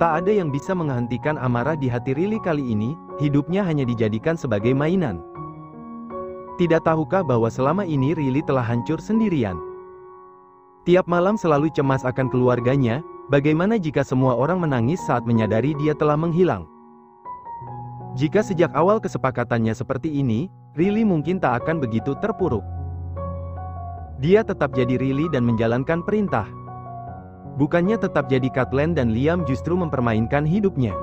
Tak ada yang bisa menghentikan amarah di hati Riley kali ini, hidupnya hanya dijadikan sebagai mainan. Tidak tahukah bahwa selama ini Riley telah hancur sendirian? Tiap malam selalu cemas akan keluarganya, bagaimana jika semua orang menangis saat menyadari dia telah menghilang? Jika sejak awal kesepakatannya seperti ini, Riley mungkin tak akan begitu terpuruk. Dia tetap jadi Riley dan menjalankan perintah. Bukannya tetap jadi Catelyn dan Liam justru mempermainkan hidupnya.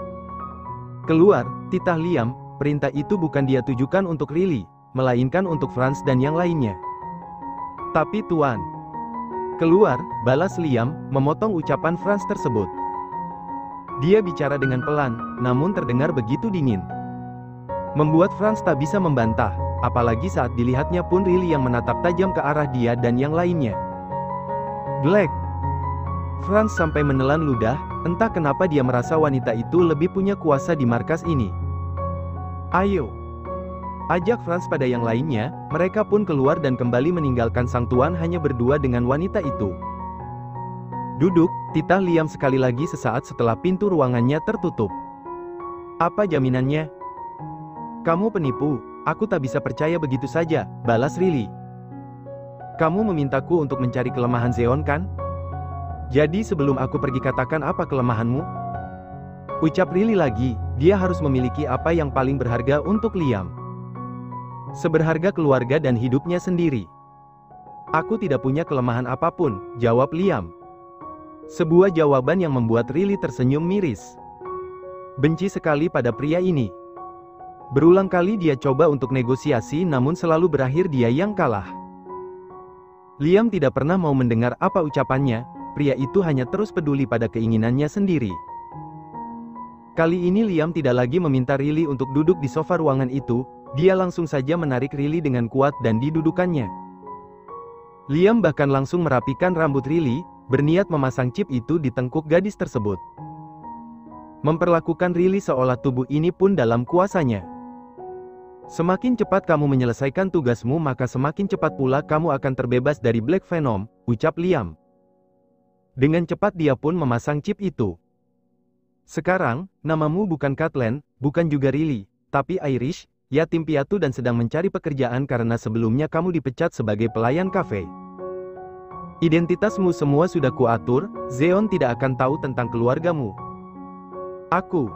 Keluar, titah Liam, perintah itu bukan dia tujukan untuk Riley, melainkan untuk Franz dan yang lainnya. Tapi Tuan. Keluar, balas Liam, memotong ucapan Franz tersebut. Dia bicara dengan pelan, namun terdengar begitu dingin. Membuat Franz tak bisa membantah, apalagi saat dilihatnya pun Riley yang menatap tajam ke arah dia dan yang lainnya. Black. Franz sampai menelan ludah, entah kenapa dia merasa wanita itu lebih punya kuasa di markas ini. Ayo. Ajak Franz pada yang lainnya, mereka pun keluar dan kembali meninggalkan sang tuan hanya berdua dengan wanita itu. Duduk, titah Liam sekali lagi sesaat setelah pintu ruangannya tertutup. Apa jaminannya? Kamu penipu, aku tak bisa percaya begitu saja, balas Riley. Kamu memintaku untuk mencari kelemahan Zeon kan? Jadi sebelum aku pergi katakan apa kelemahanmu? Ucap Riley lagi, dia harus memiliki apa yang paling berharga untuk Liam. Seberharga keluarga dan hidupnya sendiri. Aku tidak punya kelemahan apapun, jawab Liam. Sebuah jawaban yang membuat Riley tersenyum miris. Benci sekali pada pria ini. Berulang kali dia coba untuk negosiasi namun selalu berakhir dia yang kalah. Liam tidak pernah mau mendengar apa ucapannya, pria itu hanya terus peduli pada keinginannya sendiri. Kali ini Liam tidak lagi meminta Riley untuk duduk di sofa ruangan itu, dia langsung saja menarik Riley dengan kuat dan didudukannya. Liam bahkan langsung merapikan rambut Riley, berniat memasang chip itu di tengkuk gadis tersebut. Memperlakukan Riley seolah tubuh ini pun dalam kuasanya. Semakin cepat kamu menyelesaikan tugasmu maka semakin cepat pula kamu akan terbebas dari Black Venom, ucap Liam. Dengan cepat dia pun memasang chip itu. Sekarang, namamu bukan Catelyn, bukan juga Riley, tapi Irish, yatim piatu dan sedang mencari pekerjaan karena sebelumnya kamu dipecat sebagai pelayan kafe. Identitasmu semua sudah kuatur, Zeon tidak akan tahu tentang keluargamu. Aku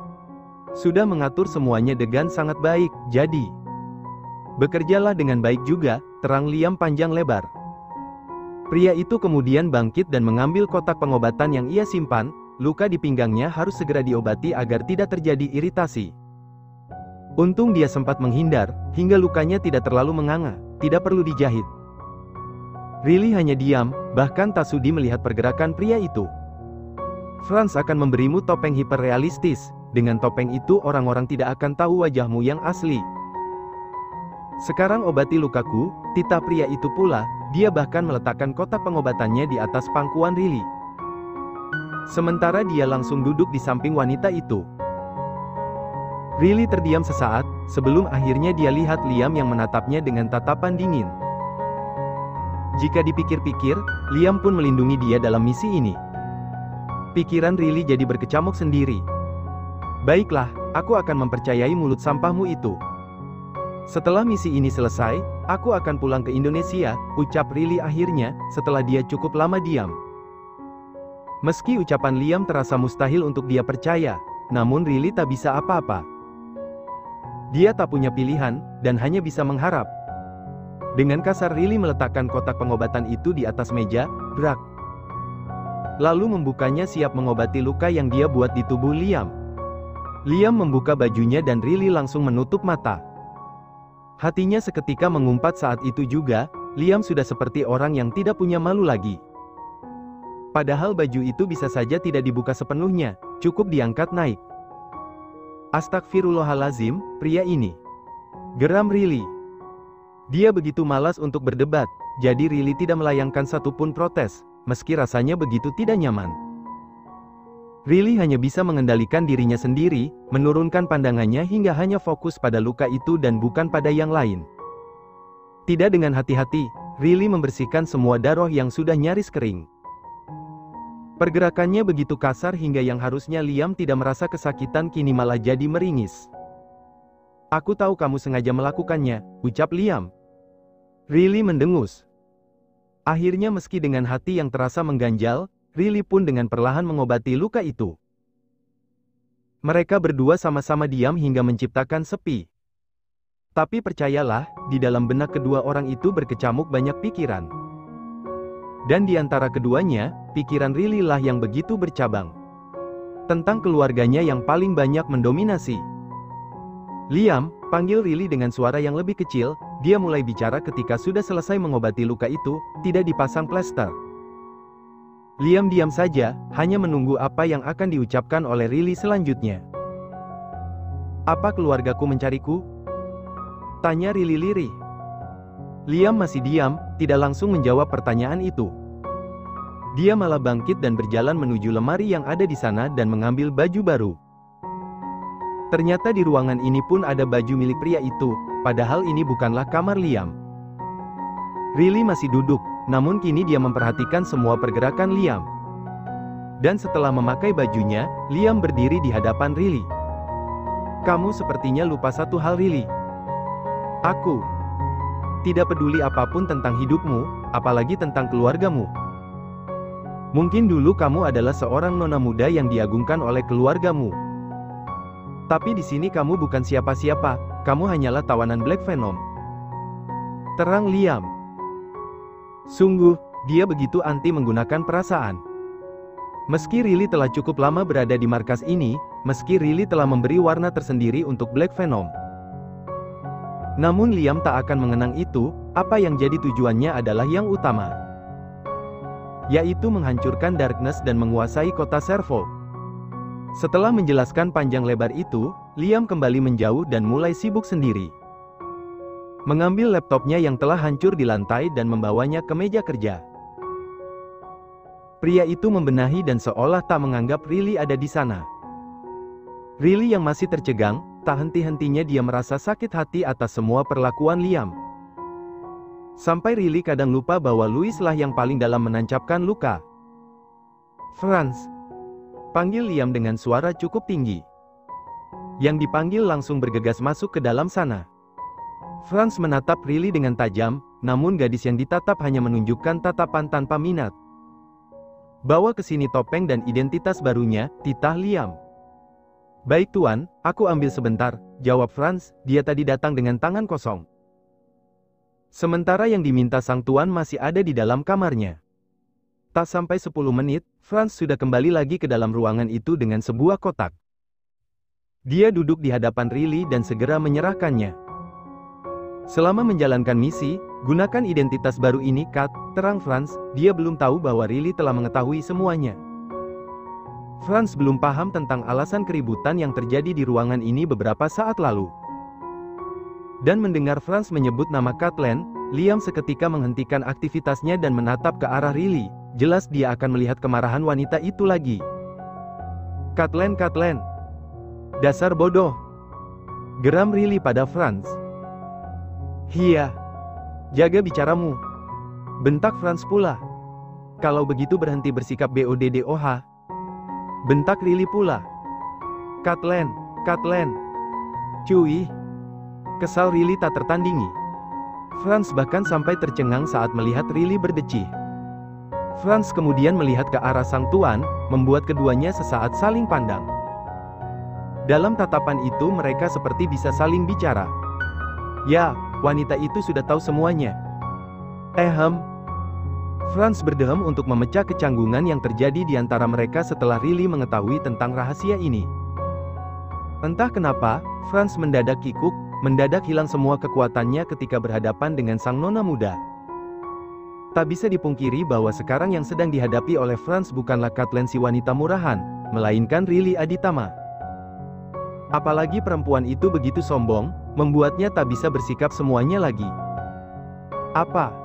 sudah mengatur semuanya dengan sangat baik, jadi bekerjalah dengan baik juga, terang Liam panjang lebar. Pria itu kemudian bangkit dan mengambil kotak pengobatan yang ia simpan, luka di pinggangnya harus segera diobati agar tidak terjadi iritasi. Untung dia sempat menghindar, hingga lukanya tidak terlalu menganga, tidak perlu dijahit. Riley hanya diam, bahkan tak sudi melihat pergerakan pria itu. Franz akan memberimu topeng hiperrealistis, dengan topeng itu orang-orang tidak akan tahu wajahmu yang asli. Sekarang obati lukaku, titah pria itu pula, dia bahkan meletakkan kotak pengobatannya di atas pangkuan Riley. Sementara dia langsung duduk di samping wanita itu. Riley terdiam sesaat, sebelum akhirnya dia lihat Liam yang menatapnya dengan tatapan dingin. Jika dipikir-pikir, Liam pun melindungi dia dalam misi ini. Pikiran Riley jadi berkecamuk sendiri. Baiklah, aku akan mempercayai mulut sampahmu itu. Setelah misi ini selesai, aku akan pulang ke Indonesia, ucap Riley akhirnya, setelah dia cukup lama diam. Meski ucapan Liam terasa mustahil untuk dia percaya, namun Riley tak bisa apa-apa. Dia tak punya pilihan, dan hanya bisa mengharap. Dengan kasar Riley meletakkan kotak pengobatan itu di atas meja, brak. Lalu membukanya siap mengobati luka yang dia buat di tubuh Liam. Liam membuka bajunya dan Riley langsung menutup mata. Hatinya seketika mengumpat saat itu juga, Liam sudah seperti orang yang tidak punya malu lagi. Padahal baju itu bisa saja tidak dibuka sepenuhnya, cukup diangkat naik. Astagfirullahalazim, pria ini. Geram Riley. Dia begitu malas untuk berdebat, jadi Riley tidak melayangkan satupun protes, meski rasanya begitu tidak nyaman. Riley hanya bisa mengendalikan dirinya sendiri, menurunkan pandangannya hingga hanya fokus pada luka itu dan bukan pada yang lain. Tidak dengan hati-hati, Riley membersihkan semua darah yang sudah nyaris kering. Pergerakannya begitu kasar hingga yang harusnya Liam tidak merasa kesakitan kini malah jadi meringis. Aku tahu kamu sengaja melakukannya, ucap Liam. Riley mendengus. Akhirnya meski dengan hati yang terasa mengganjal, Riley pun dengan perlahan mengobati luka itu. Mereka berdua sama-sama diam hingga menciptakan sepi. Tapi percayalah, di dalam benak kedua orang itu berkecamuk banyak pikiran. Dan di antara keduanya, pikiran Riley lah yang begitu bercabang. Tentang keluarganya yang paling banyak mendominasi. Liam, panggil Riley dengan suara yang lebih kecil, dia mulai bicara ketika sudah selesai mengobati luka itu, tidak dipasang plester. Liam diam saja, hanya menunggu apa yang akan diucapkan oleh Riley selanjutnya. Apa keluargaku mencariku? Tanya Riley lirih. Liam masih diam, tidak langsung menjawab pertanyaan itu. Dia malah bangkit dan berjalan menuju lemari yang ada di sana dan mengambil baju baru. Ternyata di ruangan ini pun ada baju milik pria itu, padahal ini bukanlah kamar Liam. Riley masih duduk, namun kini dia memperhatikan semua pergerakan Liam. Dan setelah memakai bajunya, Liam berdiri di hadapan Riley. Kamu sepertinya lupa satu hal, Riley. Aku tidak peduli apapun tentang hidupmu, apalagi tentang keluargamu. Mungkin dulu kamu adalah seorang nona muda yang diagungkan oleh keluargamu. Tapi di sini kamu bukan siapa-siapa, kamu hanyalah tawanan Black Venom. Terang Liam. Sungguh, dia begitu anti menggunakan perasaan. Meski Riley telah cukup lama berada di markas ini, meski Riley telah memberi warna tersendiri untuk Black Venom. Namun Liam tak akan mengenang itu, apa yang jadi tujuannya adalah yang utama. Yaitu menghancurkan Darkness dan menguasai kota Servo. Setelah menjelaskan panjang lebar itu, Liam kembali menjauh dan mulai sibuk sendiri. Mengambil laptopnya yang telah hancur di lantai dan membawanya ke meja kerja. Pria itu membenahi dan seolah tak menganggap Riley ada di sana. Riley yang masih tercegang, tak henti-hentinya dia merasa sakit hati atas semua perlakuan Liam. Sampai Riley kadang lupa bahwa Louis lah yang paling dalam menancapkan luka. Franz. Panggil Liam dengan suara cukup tinggi. Yang dipanggil langsung bergegas masuk ke dalam sana. Franz menatap Riley dengan tajam, namun gadis yang ditatap hanya menunjukkan tatapan tanpa minat. Bawa ke sini topeng dan identitas barunya, titah Liam. Baik tuan, aku ambil sebentar, jawab Franz, dia tadi datang dengan tangan kosong. Sementara yang diminta sang tuan masih ada di dalam kamarnya. Tak sampai 10 menit, Franz sudah kembali lagi ke dalam ruangan itu dengan sebuah kotak. Dia duduk di hadapan Riley dan segera menyerahkannya. Selama menjalankan misi, gunakan identitas baru ini, Kat, terang Franz, dia belum tahu bahwa Riley telah mengetahui semuanya. Franz belum paham tentang alasan keributan yang terjadi di ruangan ini beberapa saat lalu. Dan mendengar Franz menyebut nama Katlen, Liam seketika menghentikan aktivitasnya dan menatap ke arah Riley. Jelas dia akan melihat kemarahan wanita itu lagi. Katlen, Katlen. Dasar bodoh. Geram Riley pada Franz. Hia. Jaga bicaramu. Bentak Franz pula. Kalau begitu berhenti bersikap BODDOH. Bentak Riley pula. Katlen, Katlen. Cuy. Kesal Riley tak tertandingi. Franz bahkan sampai tercengang saat melihat Riley berdecih. Franz kemudian melihat ke arah sang tuan, membuat keduanya sesaat saling pandang. Dalam tatapan itu mereka seperti bisa saling bicara. Ya, wanita itu sudah tahu semuanya. Franz berdehem untuk memecah kecanggungan yang terjadi di antara mereka setelah Riley mengetahui tentang rahasia ini. Entah kenapa, Franz mendadak kikuk, mendadak hilang semua kekuatannya ketika berhadapan dengan sang nona muda. Tak bisa dipungkiri bahwa sekarang yang sedang dihadapi oleh Franz bukanlah Katlen si wanita murahan, melainkan Riley Aditama. Apalagi perempuan itu begitu sombong, membuatnya tak bisa bersikap semuanya lagi. Apa?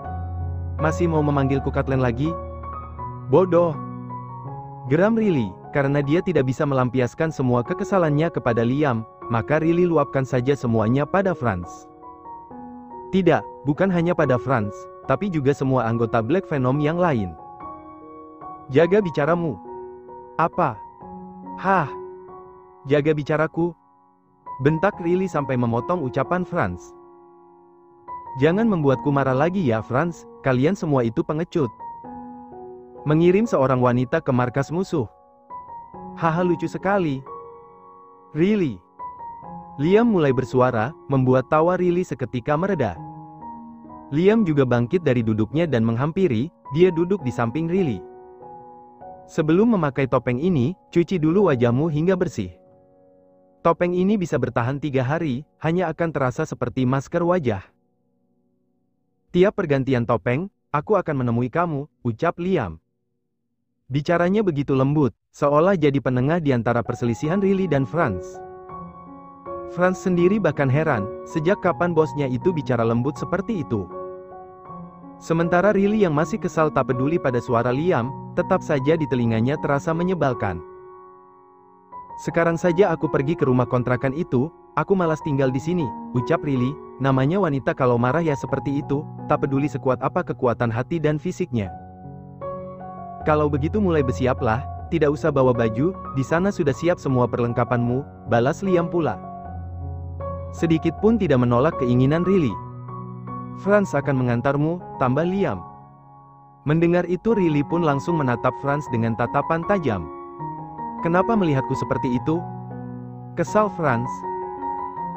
Masih mau memanggilku Katlen lagi? Bodoh. Geram Riley, karena dia tidak bisa melampiaskan semua kekesalannya kepada Liam, maka Riley luapkan saja semuanya pada Franz. Tidak, bukan hanya pada Franz, tapi juga semua anggota Black Venom yang lain. Jaga bicaramu. Apa? Hah? Jaga bicaraku. Bentak Riley sampai memotong ucapan Franz. Jangan membuatku marah lagi ya Franz, kalian semua itu pengecut. Mengirim seorang wanita ke markas musuh. Haha, lucu sekali. Riley. Liam mulai bersuara, membuat tawa Riley seketika mereda. Liam juga bangkit dari duduknya dan menghampiri, dia duduk di samping Riley. Sebelum memakai topeng ini, cuci dulu wajahmu hingga bersih. Topeng ini bisa bertahan 3 hari, hanya akan terasa seperti masker wajah. Tiap pergantian topeng, aku akan menemui kamu, ucap Liam. Bicaranya begitu lembut, seolah jadi penengah di antara perselisihan Riley dan Franz. Franz sendiri bahkan heran, sejak kapan bosnya itu bicara lembut seperti itu. Sementara Riley yang masih kesal tak peduli pada suara Liam, tetap saja di telinganya terasa menyebalkan. Sekarang saja aku pergi ke rumah kontrakan itu, aku malas tinggal di sini, ucap Riley. Namanya wanita kalau marah ya seperti itu, tak peduli sekuat apa kekuatan hati dan fisiknya. Kalau begitu mulai bersiaplah, tidak usah bawa baju, di sana sudah siap semua perlengkapanmu, balas Liam pula. Sedikit pun tidak menolak keinginan Riley. Franz akan mengantarmu, tambah Liam. Mendengar itu Riley pun langsung menatap Franz dengan tatapan tajam. Kenapa melihatku seperti itu? Kesal Franz.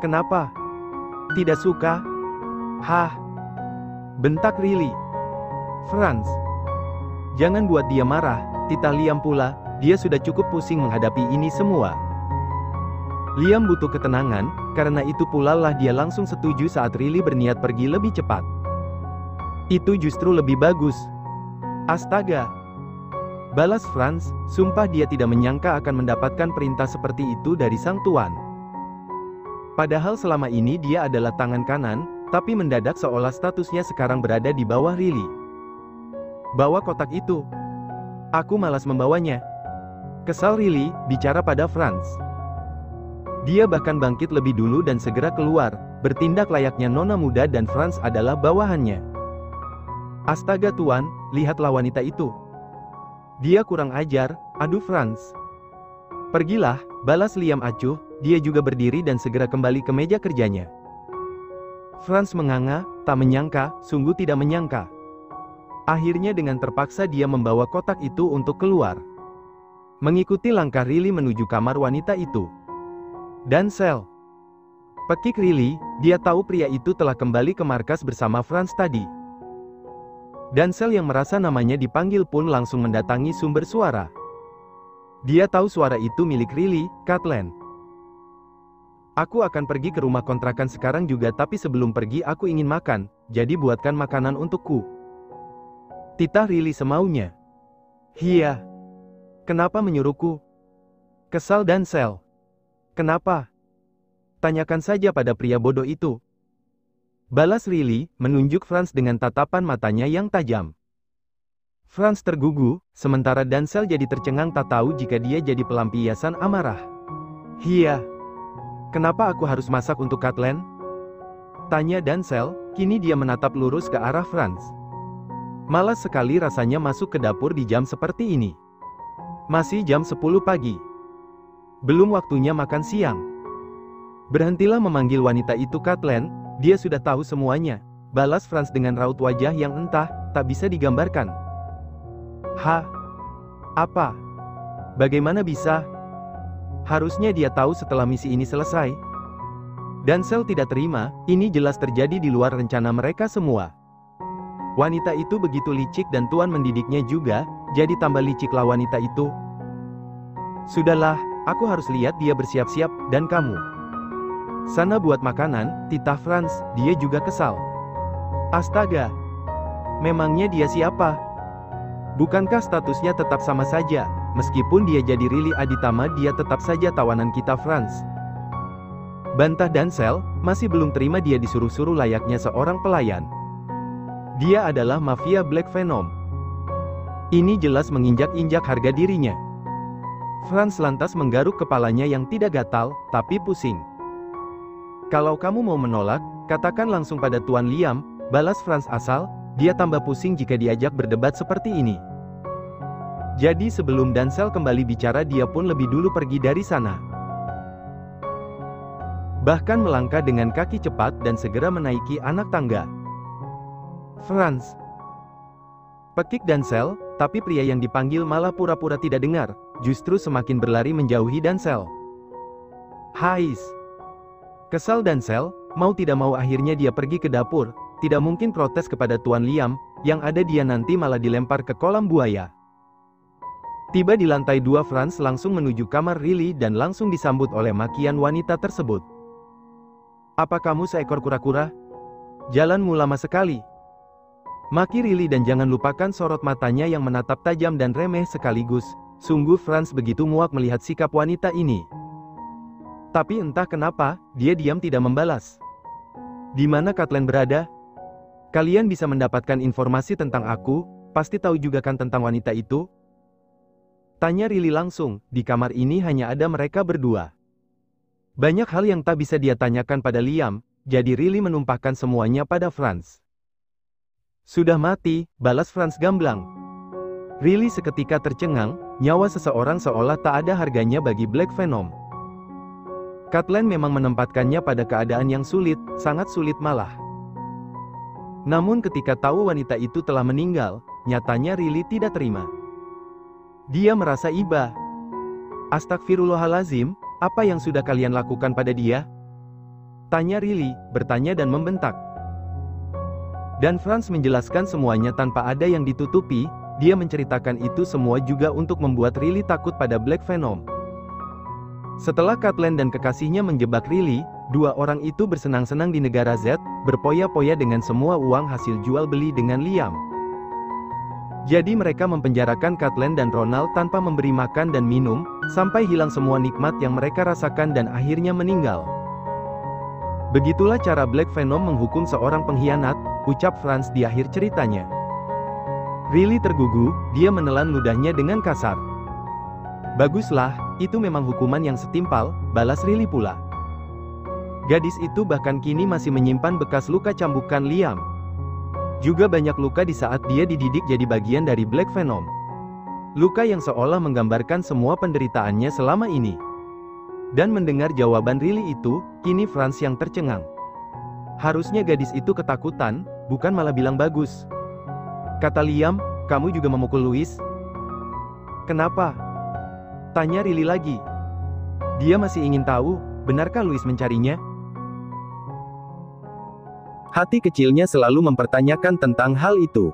Kenapa? Tidak suka? Hah? Bentak Riley. Franz. Jangan buat dia marah, titah Liam pula, dia sudah cukup pusing menghadapi ini semua. Liam butuh ketenangan, karena itu pula lah dia langsung setuju saat Riley berniat pergi lebih cepat. Itu justru lebih bagus. Astaga. Balas Franz, sumpah dia tidak menyangka akan mendapatkan perintah seperti itu dari sang tuan. Padahal selama ini dia adalah tangan kanan, tapi mendadak seolah statusnya sekarang berada di bawah Riley. Bawa kotak itu. Aku malas membawanya. Kesal Riley, bicara pada Franz. Dia bahkan bangkit lebih dulu dan segera keluar, bertindak layaknya nona muda dan Franz adalah bawahannya. Astaga tuan, lihatlah wanita itu. Dia kurang ajar, aduh Franz. Pergilah, balas Liam acuh, dia juga berdiri dan segera kembali ke meja kerjanya. Franz menganga, tak menyangka, sungguh tidak menyangka. Akhirnya dengan terpaksa dia membawa kotak itu untuk keluar. Mengikuti langkah Riley menuju kamar wanita itu. Dancel. Pekik Riley, dia tahu pria itu telah kembali ke markas bersama Franz tadi. Dancel yang merasa namanya dipanggil pun langsung mendatangi sumber suara. Dia tahu suara itu milik Riley, Catelyn. Aku akan pergi ke rumah kontrakan sekarang juga tapi sebelum pergi aku ingin makan, jadi buatkan makanan untukku. Titah Riley semaunya. Hia. Kenapa menyuruhku? Kesal Dancel. Kenapa? Tanyakan saja pada pria bodoh itu. Balas Riley, menunjuk Franz dengan tatapan matanya yang tajam. Franz tergugu, sementara Dancel jadi tercengang tak tahu jika dia jadi pelampiasan amarah. Hia. Kenapa aku harus masak untuk Catelyn? Tanya Dancel, kini dia menatap lurus ke arah Franz. Malas sekali rasanya masuk ke dapur di jam seperti ini. Masih jam 10 pagi. Belum waktunya makan siang. Berhentilah memanggil wanita itu Catelyn, dia sudah tahu semuanya. Balas Franz dengan raut wajah yang entah, tak bisa digambarkan. Hah? Apa? Bagaimana bisa? Harusnya dia tahu setelah misi ini selesai. Dancel tidak terima, ini jelas terjadi di luar rencana mereka semua. Wanita itu begitu licik dan tuan mendidiknya juga, jadi tambah liciklah wanita itu. Sudahlah, aku harus lihat dia bersiap-siap, dan kamu. Sana buat makanan, titah Franz, dia juga kesal. Astaga. Memangnya dia siapa? Bukankah statusnya tetap sama saja, meskipun dia jadi Riley Aditama dia tetap saja tawanan kita Franz. Bantah Dancel, masih belum terima dia disuruh-suruh layaknya seorang pelayan. Dia adalah mafia Black Venom. Ini jelas menginjak-injak harga dirinya. Franz lantas menggaruk kepalanya yang tidak gatal, tapi pusing. Kalau kamu mau menolak, katakan langsung pada Tuan Liam, balas Franz asal, dia tambah pusing jika diajak berdebat seperti ini. Jadi sebelum Dancel kembali bicara, dia pun lebih dulu pergi dari sana. Bahkan melangkah dengan kaki cepat dan segera menaiki anak tangga. Franz, pekik Dancel, tapi pria yang dipanggil malah pura-pura tidak dengar, justru semakin berlari menjauhi Dancel. Hais! Kesal Dancel, mau tidak mau akhirnya dia pergi ke dapur, tidak mungkin protes kepada Tuan Liam, yang ada dia nanti malah dilempar ke kolam buaya. Tiba di lantai 2, Franz langsung menuju kamar Riley dan langsung disambut oleh makian wanita tersebut. Apa kamu seekor kura-kura? Jalanmu lama sekali. Maki Riley dan jangan lupakan sorot matanya yang menatap tajam dan remeh sekaligus. Sungguh Franz begitu muak melihat sikap wanita ini. Tapi entah kenapa, dia diam tidak membalas. Di mana Catelyn berada? Kalian bisa mendapatkan informasi tentang aku, pasti tahu juga kan tentang wanita itu? Tanya Riley langsung, di kamar ini hanya ada mereka berdua. Banyak hal yang tak bisa dia tanyakan pada Liam, jadi Riley menumpahkan semuanya pada Franz. Sudah mati, balas Franz gamblang. Riley seketika tercengang, nyawa seseorang seolah tak ada harganya bagi Black Venom. Catelyn memang menempatkannya pada keadaan yang sulit, sangat sulit malah. Namun ketika tahu wanita itu telah meninggal, nyatanya Riley tidak terima. Dia merasa iba. Astagfirullahalazim, apa yang sudah kalian lakukan pada dia? Tanya Riley, bertanya dan membentak. Dan Franz menjelaskan semuanya tanpa ada yang ditutupi, dia menceritakan itu semua juga untuk membuat Riley takut pada Black Venom. Setelah Catelyn dan kekasihnya menjebak Riley, dua orang itu bersenang-senang di negara Z, berpoya-poya dengan semua uang hasil jual beli dengan Liam. Jadi mereka mempenjarakan Catelyn dan Ronald tanpa memberi makan dan minum, sampai hilang semua nikmat yang mereka rasakan dan akhirnya meninggal. Begitulah cara Black Venom menghukum seorang pengkhianat, ucap Franz di akhir ceritanya. Riley tergugu, dia menelan ludahnya dengan kasar. Baguslah, itu memang hukuman yang setimpal, balas Riley pula. Gadis itu bahkan kini masih menyimpan bekas luka cambukan Liam. Juga banyak luka di saat dia dididik jadi bagian dari Black Venom. Luka yang seolah menggambarkan semua penderitaannya selama ini. Dan mendengar jawaban Riley itu, kini Franz yang tercengang. Harusnya gadis itu ketakutan, bukan malah bilang bagus. Kata Liam, kamu juga memukul Louis? Kenapa? Tanya Riley lagi. Dia masih ingin tahu, benarkah Louis mencarinya? Hati kecilnya selalu mempertanyakan tentang hal itu.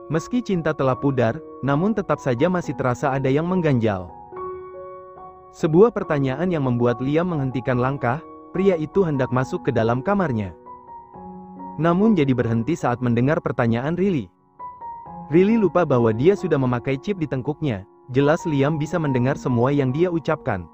Meski cinta telah pudar, namun tetap saja masih terasa ada yang mengganjal. Sebuah pertanyaan yang membuat Liam menghentikan langkah, pria itu hendak masuk ke dalam kamarnya. Namun jadi berhenti saat mendengar pertanyaan Riley. Riley lupa bahwa dia sudah memakai chip di tengkuknya, jelas Liam bisa mendengar semua yang dia ucapkan.